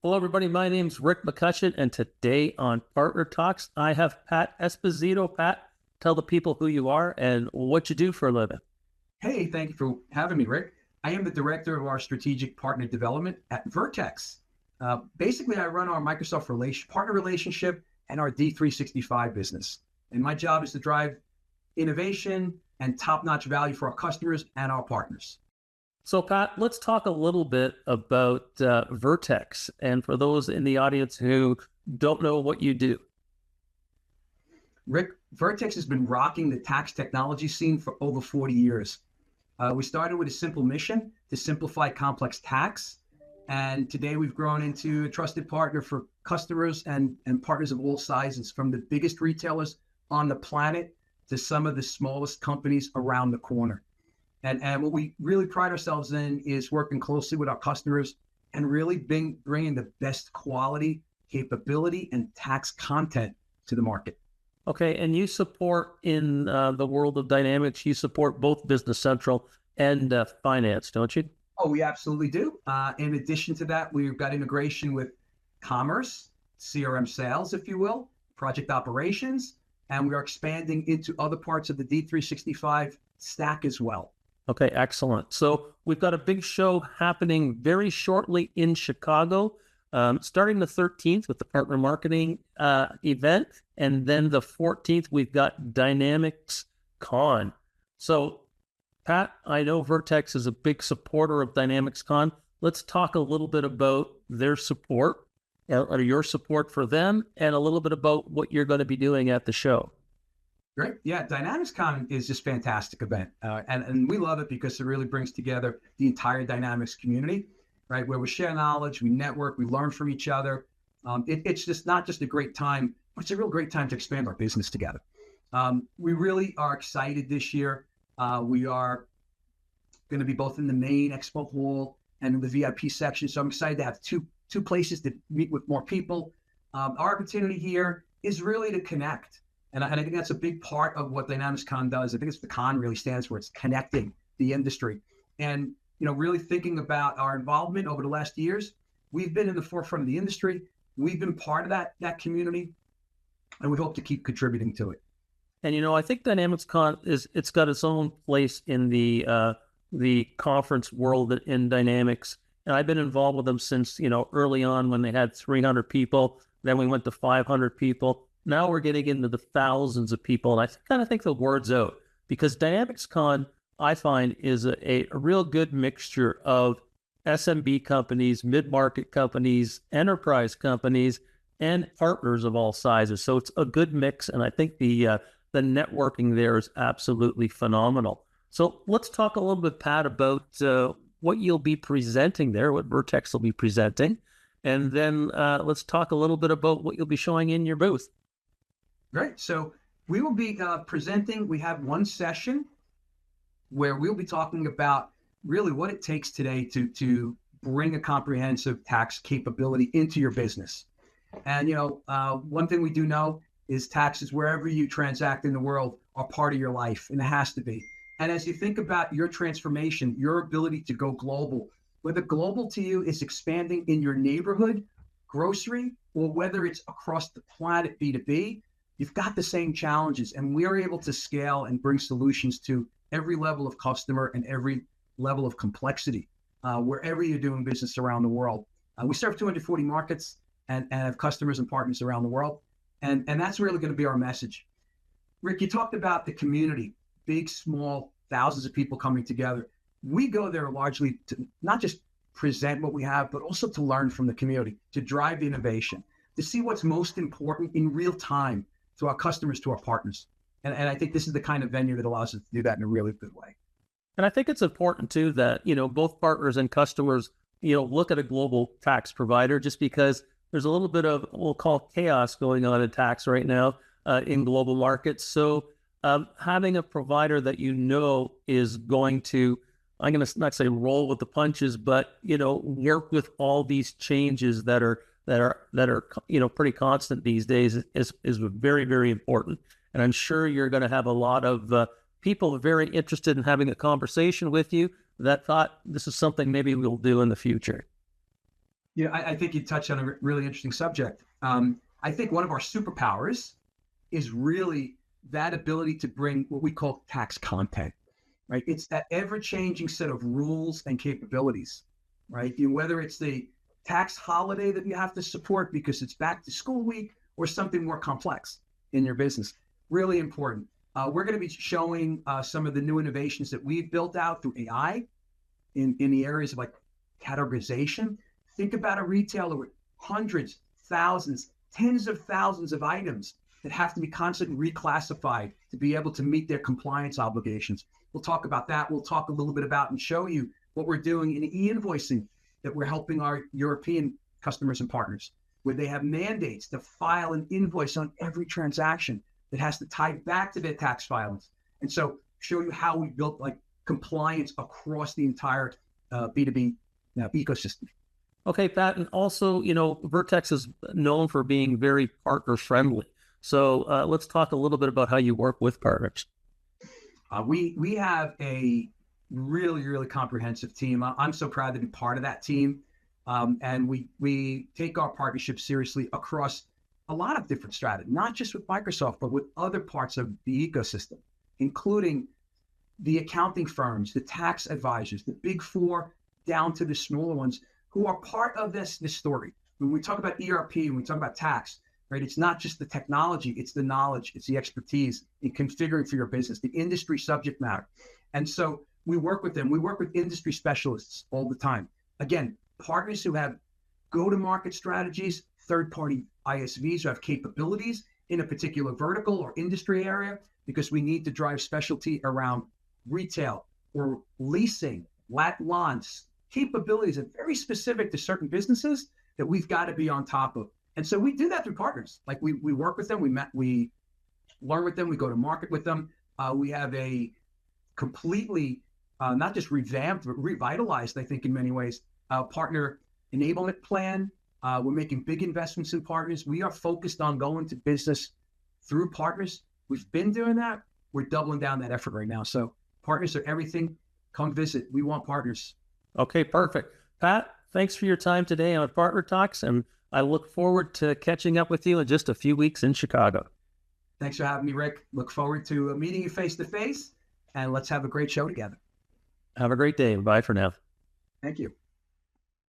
Hello, everybody. My name's Rick McCutcheon, and today on Partner Talks, I have Pat Esposito. Pat, tell the people who you are and what you do for a living. Hey, thank you for having me, Rick. I am the director of our strategic partner development at Vertex. Basically, I run our partner relationship and our D365 business. And my job is to drive innovation and top-notch value for our customers and our partners. So, Pat, let's talk a little bit about Vertex. And for those in the audience who don't know what you do. Rick, Vertex has been rocking the tax technology scene for over 40 years. We started with a simple mission to simplify complex tax. And today we've grown into a trusted partner for customers and partners of all sizes, from the biggest retailers on the planet to some of the smallest companies around the corner. And what we really pride ourselves in is working closely with our customers and really bringing the best quality, capability, and tax content to the market. Okay, and you support in the world of Dynamics, you support both Business Central and Finance, don't you? Oh, we absolutely do. In addition to that, we've got integration with commerce, CRM sales, if you will, project operations, and we are expanding into other parts of the D365 stack as well. Okay, excellent. So we've got a big show happening very shortly in Chicago, starting the 13th with the partner marketing event. And then the 14th, we've got DynamicsCon. So, Pat, I know Vertex is a big supporter of DynamicsCon. Let's talk a little bit about their support, or your support for them, and a little bit about what you're going to be doing at the show. Great. Yeah, DynamicsCon is just a fantastic event. And we love it because it really brings together the entire Dynamics community, right? Where we share knowledge, we network, we learn from each other. It's just not just a great time, but it's a real great time to expand our business together. We really are excited this year. We are going to be both in the main expo hall and in the VIP section. So I'm excited to have two places to meet with more people. Our opportunity here is really to connect. And I think that's a big part of what DynamicsCon does. I think it's the con really stands for. It's connecting the industry. And, really thinking about our involvement over the last years, we've been in the forefront of the industry. We've been part of that community, and we hope to keep contributing to it. And, I think DynamicsCon it's got its own place in the conference world in Dynamics. And I've been involved with them since, early on when they had 300 people. Then we went to 500 people. Now we're getting into the thousands of people, and I kind of think the word's out, because DynamicsCon, I find, is a real good mixture of SMB companies, mid-market companies, enterprise companies, and partners of all sizes. So it's a good mix, and I think the networking there is absolutely phenomenal. So let's talk a little bit, Pat, about what you'll be presenting there, what Vertex will be presenting, and then let's talk a little bit about what you'll be showing in your booth. Great. So we will be presenting. We have one session where we'll be talking about really what it takes today to bring a comprehensive tax capability into your business. And, one thing we do know is taxes, wherever you transact in the world, are part of your life, and it has to be. And as you think about your transformation, your ability to go global, whether global to you is expanding in your neighborhood, grocery, or whether it's across the planet, B2B, you've got the same challenges, and we are able to scale and bring solutions to every level of customer and every level of complexity, wherever you're doing business around the world. We serve 240 markets and have customers and partners around the world, and that's really going to be our message. Rick, you talked about the community, big, small, thousands of people coming together. We go there largely to not just present what we have, but also to learn from the community, to drive innovation, to see what's most important in real time to our customers, to our partners. And I think this is the kind of venue that allows us to do that in a really good way. And I think it's important too that, both partners and customers, look at a global tax provider, just because there's a little bit of what we'll call chaos going on in tax right now in global markets. So having a provider that is going to, I'm going to not say roll with the punches, but, work with all these changes that are pretty constant these days is very, very important. And I'm sure you're going to have a lot of people very interested in having a conversation with you that thought this is something maybe we'll do in the future. Yeah, I think you touched on a really interesting subject. I think one of our superpowers is really that ability to bring what we call tax content, right? It's that ever-changing set of rules and capabilities, right? Whether it's the tax holiday that you have to support because it's back to school week or something more complex in your business, really important. We're going to be showing some of the new innovations that we've built out through AI in the areas of like categorization. Think about a retailer with hundreds, thousands, tens of thousands of items that have to be constantly reclassified to be able to meet their compliance obligations. We'll talk about that. We'll talk a little bit about and show you what we're doing in e-invoicing that we're helping our European customers and partners, where they have mandates to file an invoice on every transaction that has to tie back to their tax filings. And so show you how we built like compliance across the entire B2B ecosystem. Okay, Pat, and also, Vertex is known for being very partner friendly. So let's talk a little bit about how you work with partners. We have a really, really comprehensive team. I'm so proud to be part of that team. And we take our partnership seriously across a lot of different strategies, not just with Microsoft, but with other parts of the ecosystem, including the accounting firms, the tax advisors, the big four down to the smaller ones who are part of this story. When we talk about ERP, when we talk about tax, right? It's not just the technology, it's the knowledge, it's the expertise in configuring for your business, the industry subject matter. And so we work with them. We work with industry specialists all the time. Again, partners who have go-to-market strategies, third-party ISVs who have capabilities in a particular vertical or industry area, because we need to drive specialty around retail or leasing, lat lawns, capabilities that are very specific to certain businesses that we've got to be on top of. And so we do that through partners. Like we work with them, we learn with them, we go to market with them. We have a completely, not just revamped, but revitalized, I think in many ways, partner enablement plan. We're making big investments in partners. We are focused on going to business through partners. We've been doing that. We're doubling down that effort right now. So partners are everything. Come visit. We want partners. Okay, perfect. Pat, thanks for your time today on Partner Talks, and I look forward to catching up with you in just a few weeks in Chicago. Thanks for having me, Rick. Look forward to meeting you face to face, and let's have a great show together. Have a great day. Bye for now. Thank you.